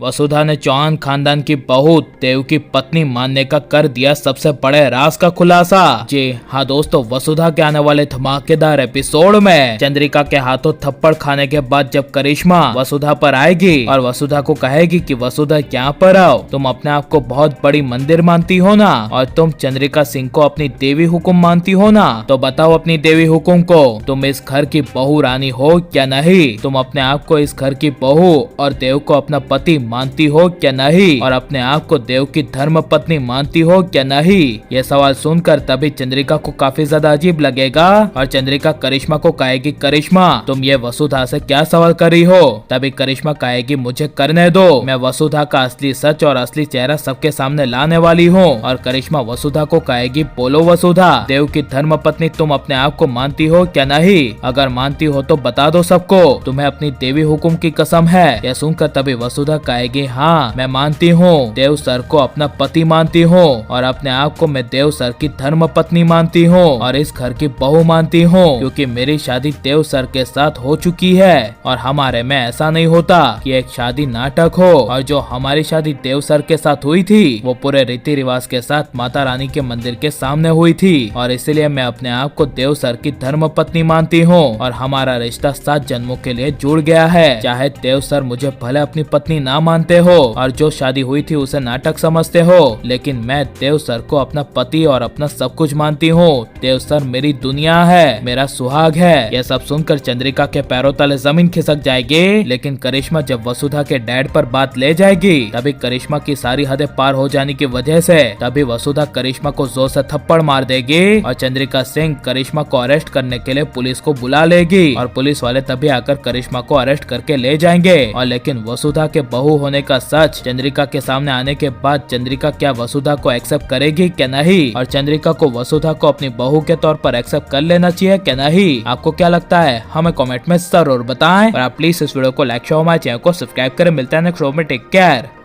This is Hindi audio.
वसुधा ने चौहान खानदान की बहू देव की पत्नी मानने का कर दिया सबसे बड़े राज का खुलासा। जी हाँ दोस्तों, वसुधा के आने वाले धमाकेदार एपिसोड में चंद्रिका के हाथों थप्पड़ खाने के बाद जब करिश्मा वसुधा पर आएगी और वसुधा को कहेगी कि वसुधा यहाँ पर आओ, तुम अपने आप को बहुत बड़ी मंदिर मानती हो ना, और तुम चंद्रिका सिंह को अपनी देवी हुकुम मानती हो ना, तो बताओ अपनी देवी हुकुम को, तुम इस घर की बहू रानी हो क्या नहीं? तुम अपने आप को इस घर की बहू और देव को अपना पति मानती हो क्या नहीं, और अपने आप को देव की धर्म पत्नी मानती हो क्या नहीं? ये सवाल सुनकर तभी चंद्रिका को काफी ज्यादा अजीब लगेगा और चंद्रिका करिश्मा को कहेगी, करिश्मा तुम ये वसुधा से क्या सवाल कर रही हो? तभी करिश्मा कहेगी, मुझे करने दो, मैं वसुधा का असली सच और असली चेहरा सबके सामने लाने वाली हूँ। और करिश्मा वसुधा को कहेगी, बोलो वसुधा, देव की धर्म पत्नी तुम अपने आप को मानती हो क्या नहीं? अगर मानती हो तो बता दो सबको, तुम्हें अपनी देवी हुकुम की कसम है? यह सुनकर तभी वसुधा कहेगी, हाँ मैं मानती हूँ, देव सर को अपना पति मानती हूँ और अपने आप को मैं देव सर की धर्म पत्नी मानती हूँ और इस घर की बहू मानती हूँ, क्योंकि मेरी शादी देव सर के साथ हो चुकी है और हमारे में ऐसा नहीं होता कि एक शादी नाटक हो, और जो हमारी शादी देव सर के साथ हुई थी वो पूरे रीति रिवाज के साथ माता रानी के मंदिर के सामने हुई थी, और इसलिए मैं अपने आप को देव सर की धर्म पत्नी मानती हूँ और हमारा रिश्ता 7 जन्मों के लिए जुड़ गया है। चाहे देव सर मुझे भले अपनी पत्नी ना मानते हो और जो शादी हुई थी उसे नाटक समझते हो, लेकिन मैं देव सर को अपना पति और अपना सब कुछ मानती हूँ। देव सर मेरी दुनिया है, मेरा सुहाग है। यह सब सुनकर चंद्रिका के पैरों तले जमीन खिसक जाएगी, लेकिन करिश्मा जब वसुधा के डैड पर बात ले जाएगी तभी करिश्मा की सारी हदें पार हो जाने की वजह से तभी वसुधा करिश्मा को जोर से थप्पड़ मार देगी और चंद्रिका सिंह करिश्मा को अरेस्ट करने के लिए पुलिस को बुला लेगी और पुलिस वाले तभी आकर करिश्मा को अरेस्ट करके ले जाएंगे। और लेकिन वसुधा के बहू होने का सच चंद्रिका के सामने आने के बाद चंद्रिका क्या वसुधा को एक्सेप्ट करेगी क्या नहीं, और चंद्रिका को वसुधा को अपनी बहू के तौर पर एक्सेप्ट कर लेना चाहिए क्या नहीं? आपको क्या लगता है हमें कमेंट में जरूर बताएं और आप प्लीज इस वीडियो को लाइक शेयर हमारे चैनल को सब्सक्राइब करें। मिलता है नेक्स्ट वीडियो में, टेक केयर।